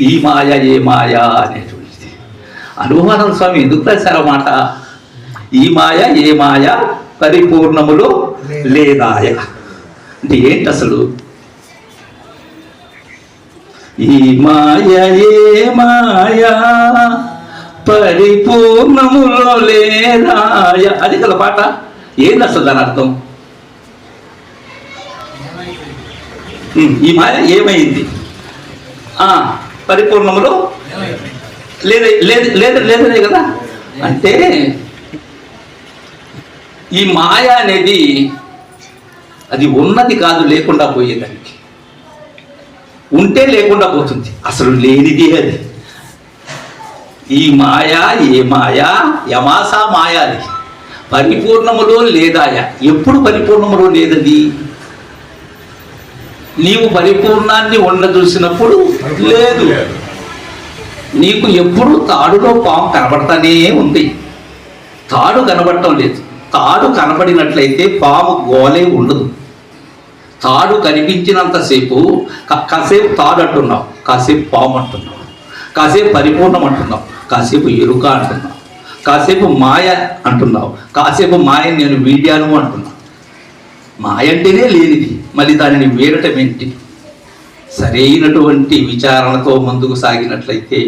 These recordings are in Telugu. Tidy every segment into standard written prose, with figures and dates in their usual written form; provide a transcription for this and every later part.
ఈ మాయ ఏ మాయ అనేటువంటిది. అనుభవానంద స్వామి ఎందుకు రాశారు మాట? ఈ మాయ ఏ మాయ పరిపూర్ణములో లేదాయ అంటే ఏంటి అసలు? ఈ మాయ ఏ మాయ పరిపూర్ణములో లేదాయ, అది కదా పాట. ఏంది అసలు దాని అర్థం? ఈ మాయ ఏమైంది? పరిపూర్ణములో లేదనే కదా. అంటే ఈ మాయ అనేది అది ఉన్నది కాదు, లేకుండా పోయేదానికి. ఉంటే లేకుండా పోతుంది, అసలు లేనిది అది. ఈ మాయ ఏ మాయ యమాసా మాయ, అది పరిపూర్ణములో లేదాయ. ఎప్పుడు పరిపూర్ణములో లేదది? నీవు పరిపూర్ణాన్ని చూసినప్పుడు లేదు. నీకు ఎప్పుడు తాడులో పాము కనబడతానే ఉంది, తాడు కనబడటం లేదు. తాడు కనబడినట్లయితే పాము గోలే ఉండదు. తాడు కనిపించినంతసేపు కాసేపు తాడు అంటున్నావు, కాసేపు పాము అంటున్నావు, కాసేపు పరిపూర్ణం అంటున్నావు, కాసేపు ఎరుక అంటున్నావు, కాసేపు మాయ అంటున్నావు, కాసేపు మాయ నేను వీడాను అంటున్నావు. మాయ అంటేనే లేనిది, మళ్ళీ దానిని వీడటం ఏంటి? సరైనటువంటి విచారణతో ముందుకు సాగినట్లయితే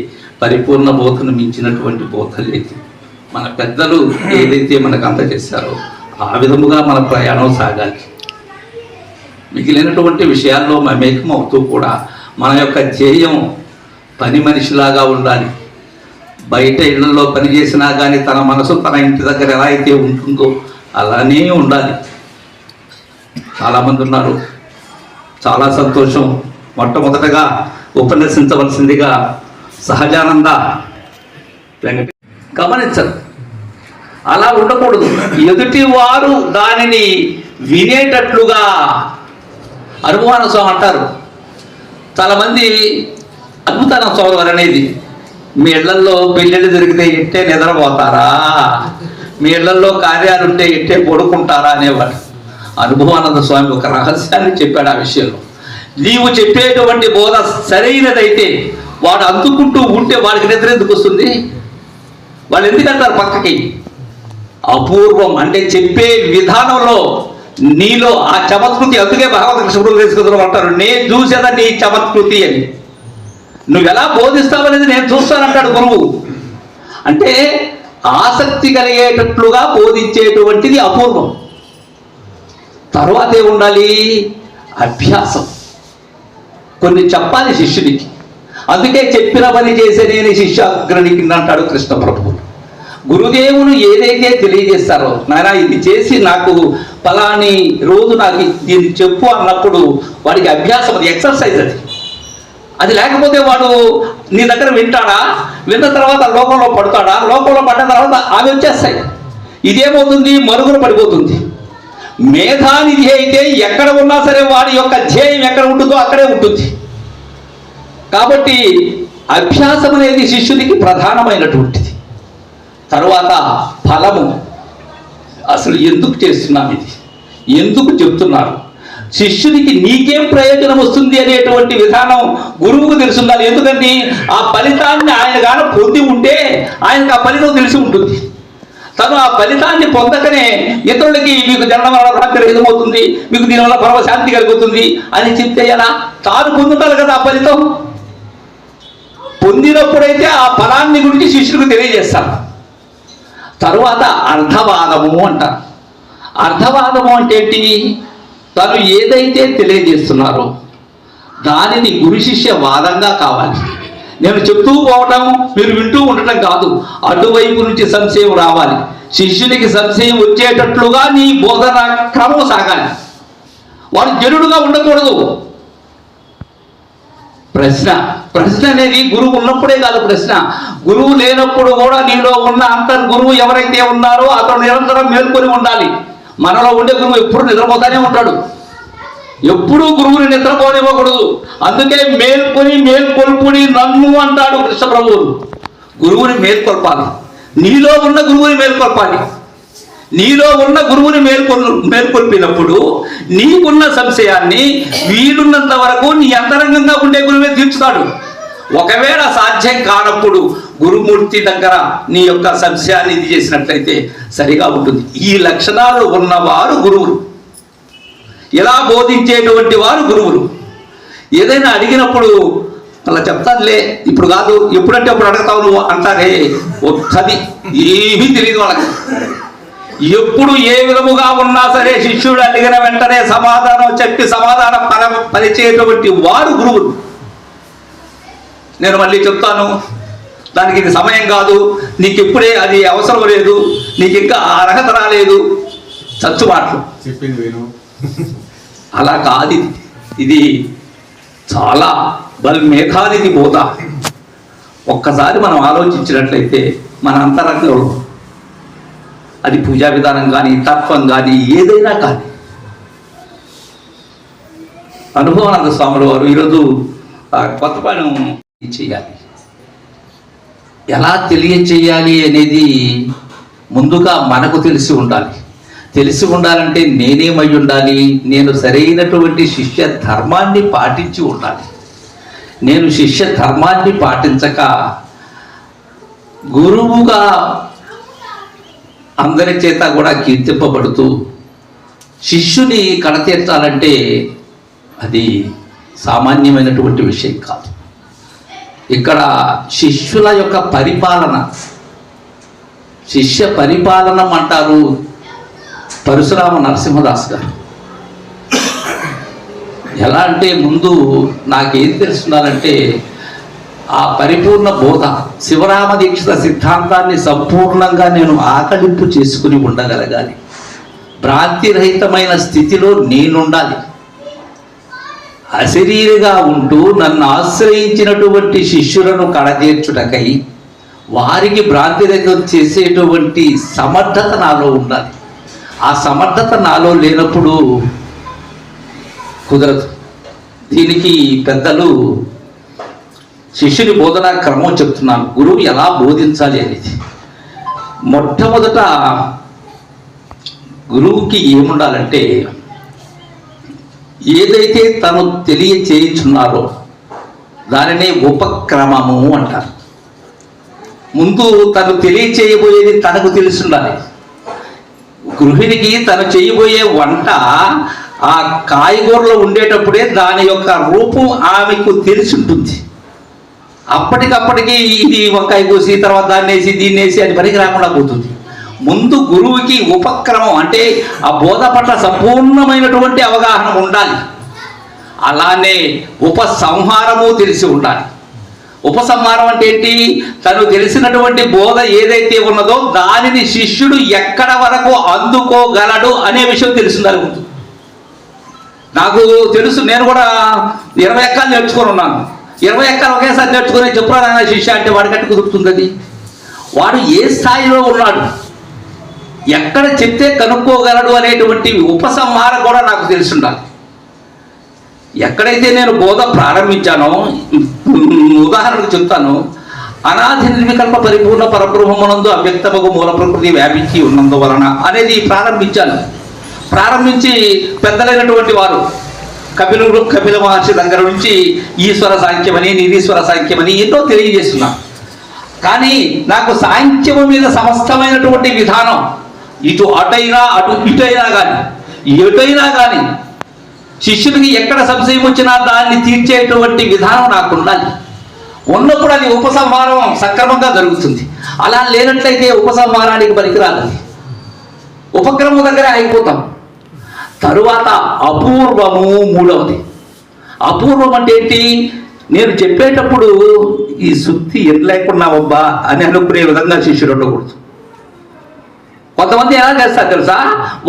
పరిపూర్ణ బోధను మించినటువంటి బోధ లేదు. మన పెద్దలు ఏదైతే మనకు అంత చేశారో ఆ విధముగా మన ప్రయాణం సాగాలి. మిగిలినటువంటి విషయాల్లో మమేకం అవుతూ కూడా మన యొక్క ధ్యేయం పని మనిషిలాగా ఉండాలి. బయట ఇళ్లలో పనిచేసినా కానీ తన మనసు తన ఇంటి దగ్గర ఎలా అయితే ఉంటుందో అలానే ఉండాలి. చాలామంది ఉన్నారు, చాలా సంతోషం. మొట్టమొదటగా ఉపన్యసించవలసిందిగా సహజానంద గమనించరు. అలా ఉండకూడదు. ఎదుటి వారు దానిని వినేటట్లుగా అనుభవాన స్వామి అంటారు. చాలామంది అద్భుతాన స్వామి వారు అనేది, మీ ఇళ్లల్లో పెళ్ళిళ్ళు జరిగితే ఇట్టే నిద్రపోతారా, మీ ఇళ్లల్లో కార్యాలు ఉంటే ఇట్టే పడుకుంటారా అనేవాడు. అనుభవానంద స్వామి ఒక రహస్యాన్ని చెప్పాడు ఆ విషయంలో. నీవు చెప్పేటువంటి బోధ సరైనదైతే వాడు అందుకుంటూ ఉంటే వాడికి నిద్ర ఎందుకు వస్తుంది? వాళ్ళు ఎందుకంటారు పక్కకి? అపూర్వం అంటే చెప్పే విధానంలో నీలో ఆ చమత్కృతి. అందుకే భగవత్ కృష్ణుడు తీసుకుంటున్నాం అంటారు, నేను చూసేదా నీ చమత్కృతి అని. నువ్వు ఎలా బోధిస్తావనేది నేను చూస్తానంటాడు గురువు. అంటే ఆసక్తి కలిగేటట్లుగా బోధించేటువంటిది అపూర్వం. తర్వాత ఏముండాలి? అభ్యాసం. కొన్ని చెప్పాలి శిష్యుడికి. అందుకే చెప్పిన పని చేసే నేను శిష్యాగ్రణికి అంటాడు కృష్ణ ప్రభువు. గురుదేవులు ఏదైతే తెలియజేస్తారో, నాయన ఇది చేసి నాకు ఫలాని రోజు నాకు దీన్ని చెప్పు అన్నప్పుడు వాడికి అభ్యాసం, అది ఎక్సర్సైజ్. అది లేకపోతే వాడు నీ దగ్గర వింటాడా? విన్న తర్వాత లోకంలో పడతాడా? లోకంలో పడ్డ తర్వాత అవి వచ్చేస్తాయి. ఇదేమవుతుంది? మరుగున పడిపోతుంది. మేధానిధి అయితే ఎక్కడ ఉన్నా సరే వాడి యొక్క ధ్యేయం ఎక్కడ ఉంటుందో అక్కడే ఉంటుంది. కాబట్టి అభ్యాసం అనేది శిష్యుడికి ప్రధానమైనటువంటిది. తరువాత ఫలము. అసలు ఎందుకు చేస్తున్నాం ఇది, ఎందుకు చెప్తున్నారు, శిష్యుడికి నీకేం ప్రయోజనం వస్తుంది అనేటువంటి విధానం గురువుకు తెలుసుండాలి. ఎందుకంటే ఆ ఫలితాన్ని ఆయన గాన పొంది ఉంటే ఆయనకు ఆ ఫలితం తెలిసి ఉంటుంది. తను ఆ ఫలితాన్ని పొందకనే ఇతరులకి మీకు జననం వల్ల రాత్రి ఏదమవుతుంది, మీకు దీనివల్ల పరమశాంతి కలుగుతుంది అని చెప్తే ఎలా? తాను పొందుతారు కదా ఆ ఫలితం. పొందినప్పుడైతే ఆ ఫలాన్ని గురించి శిష్యుడికి తెలియజేస్తారు. తరువాత అర్థవాదము అంటారు. అర్థవాదము అంటే ఏంటి? తను ఏదైతే తెలియజేస్తున్నారో దానిని గురు శిష్య వాదంగా కావాలి. నేను చెప్తూ పోవటం మీరు వింటూ ఉండటం కాదు, అటువైపు నుంచి సంశయం రావాలి. శిష్యునికి సంశయం వచ్చేటట్లుగా నీ బోధన క్రమం సాగాలి. వాడు జనుడుగా ఉండకూడదు. ప్రశ్న అనేది గురువు ఉన్నప్పుడే కాదు ప్రశ్న. గురువు లేనప్పుడు కూడా నీలో ఉన్న అంతర్గురువు ఎవరైతే ఉన్నారో అతను నిరంతరం మేల్కొని ఉండాలి. మనలో ఉండే గురువు ఎప్పుడు నిద్రపోతానే ఉంటాడు. ఎప్పుడూ గురువుని నిద్రపోనివ్వకూడదు. అందుకే మేల్కొల్పుని నన్ను అంటాడు కృష్ణ ప్రభువులు. గురువుని మేల్కొల్పాలి. నీలో ఉన్న గురువుని మేల్కొల్పాలి. నీలో ఉన్న గురువుని మేల్కొల్పినప్పుడు నీకున్న సంశయాన్ని వీలున్నంత వరకు నీ అంతరంగంగా ఉండే గురువే తీర్చుతాడు. ఒకవేళ సాధ్యం కానప్పుడు గురుమూర్తి దగ్గర నీ యొక్క సంశయాన్ని ఇది చేసినట్లయితే సరిగా ఉంటుంది. ఈ లక్షణాలు ఉన్నవారు గురువులు, ఇలా బోధించేటువంటి వారు గురువులు. ఏదైనా అడిగినప్పుడు అలా చెప్తానులే, ఇప్పుడు కాదు, ఎప్పుడంటే అప్పుడు అడుగుతావు నువ్వు అంటారే, ఒక్కది ఏమీ తెలియదు వాళ్ళకి. ఎప్పుడు ఏ విధముగా ఉన్నా సరే శిష్యుడు అడిగిన వెంటనే సమాధానం చెప్పి సమాధానం పరిచేటువంటి వారు గురువులు. నేను మళ్ళీ చెప్తాను, దానికి ఇది సమయం కాదు, నీకు ఇప్పుడే అది అవసరం లేదు, నీకు ఇంకా అర్హత రాలేదు, చచ్చు మాటలు చెప్పింది విను. అలా కాదు. ఇది చాలా మేధానిధి బోధ. ఒక్కసారి మనం ఆలోచించినట్లయితే మన అంతరంగంలో అది పూజా విధానం కానీ, తత్వం కానీ, ఏదైనా కానీ. అనుభవానంద స్వాముల వారు ఈరోజు కొత్త పని చేయాలి, ఎలా తెలియచేయాలి అనేది ముందుగా మనకు తెలిసి ఉండాలి. తెలిసి ఉండాలంటే నేనేమై ఉండాలి, నేను సరైనటువంటి శిష్య ధర్మాన్ని పాటించి ఉండాలి. నేను శిష్య ధర్మాన్ని పాటించక గురువుగా అందరి చేత కూడా కీర్తింపబడుతూ శిష్యుని కడతీర్చాలంటే అది సామాన్యమైనటువంటి విషయం కాదు. ఇక్కడ శిష్యుల యొక్క పరిపాలన, శిష్య పరిపాలనం అంటారు పరశురామ నరసింహదాస్ గారు. ఎలా అంటే ముందు నాకేం తెలుస్తున్నానంటే ఆ పరిపూర్ణ బోధ, శివరామ దీక్షిత సిద్ధాంతాన్ని సంపూర్ణంగా నేను ఆకలింపు చేసుకుని ఉండగలగాలి. భ్రాంతిరహితమైన స్థితిలో నేనుండాలి. అశరీరిగా ఉంటూ నన్ను ఆశ్రయించినటువంటి శిష్యులను కడతీర్చుటకై వారికి భ్రాంతిరహితం చేసేటువంటి సమర్థత నాలో ఉండాలి. ఆ సమర్థత నాలో లేనప్పుడు కుదరదు. దీనికి పెద్దలు శిష్యుని బోధనా క్రమం చెప్తున్నాను, గురువు ఎలా బోధించాలి అనేది. మొట్టమొదట గురువుకి ఏముండాలంటే, ఏదైతే తను తెలియచేయుచున్నారో దానినే ఉపక్రమము అంటారు. ముందు తను తెలియచేయబోయేది తనకు తెలిసి ఉండాలి. గృహిణికి తను చేయబోయే వంట ఆ కాయగూరలో ఉండేటప్పుడే దాని యొక్క రూపం ఆమెకు తెలిసి ఉంటుంది. అప్పటికప్పటికి ఇది వంకాయ కోసి తర్వాత దాన్ని వేసి దీన్ని వేసి అది పనికి రాకుండా పోతుంది. ముందు గురువుకి ఉపక్రమం అంటే ఆ బోధ పట్ల సంపూర్ణమైనటువంటి అవగాహన ఉండాలి. అలానే ఉపసంహారము తెలిసి ఉండాలి. ఉపసంహారం అంటే ఏంటి? తను తెలిసినటువంటి బోధ ఏదైతే ఉన్నదో దానిని శిష్యుడు ఎక్కడ వరకు అందుకోగలడు అనే విషయం తెలిసిందని ఉంటుంది. నాకు తెలుసు, నేను కూడా 20 ఎక్కాలు నేర్చుకొని ఉన్నాను. 20 ఎక్కాలు ఒకేసారి నేర్చుకుని చెప్పురా శిష్య అంటే వాడికట్టు కుదురుతుంది. అది వాడు ఏ స్థాయిలో ఉన్నాడు, ఎక్కడ చెప్తే కనుక్కోగలడు అనేటువంటి ఉపసంహారం కూడా నాకు తెలిసి ఉండాలి. ఎక్కడైతే నేను బోధ ప్రారంభించానో, ఉదాహరణకు చెప్తాను, అనాది నిర్వికల్ప పరిపూర్ణ పరబ్రహ్మనందు అవ్యక్తమగు మూల ప్రకృతి వ్యాపించి ఉన్నందువలన అనేది ప్రారంభించి పెద్దలైనటువంటి వారు కపిల మహర్షి దగ్గర నుంచి ఈశ్వర సాంఖ్యమని, నిరీశ్వర సాంఖ్యమని ఎన్నో తెలియజేస్తున్నారు. కానీ నాకు సాంఖ్యము మీద సమస్తమైనటువంటి విధానం, ఇటు అటైనా అటు ఇటైనా కానీ ఎటైనా కానీ శిష్యుడికి ఎక్కడ సంశయం వచ్చినా దాన్ని తీర్చేటువంటి విధానం నాకు ఉండాలి. ఉన్నప్పుడు అది ఉపసంహారం సక్రమంగా జరుగుతుంది. అలా లేనట్లయితే ఉపసంహారానికి పనికిరాదు. ఉపక్రమం దగ్గర అయిపోతాం. తరువాత అపూర్వము మూడవది. అపూర్వం అంటే ఏంటి? నేను చెప్పేటప్పుడు ఈ శుద్ధి ఎట్ లేకున్నావబ్బా అని అనుకునే విధంగా శిష్యుడు ఉండకూడదు. కొంతమంది ఎలా చేస్తారు తెలుసా?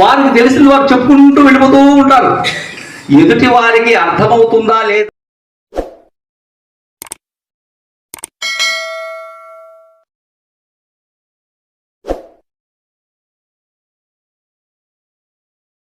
వారికి తెలిసిన వారు చెప్పుకుంటూ వెళ్ళిపోతూ ఉంటారు. ఎదుటి వారికి అర్థమవుతుందా లేదా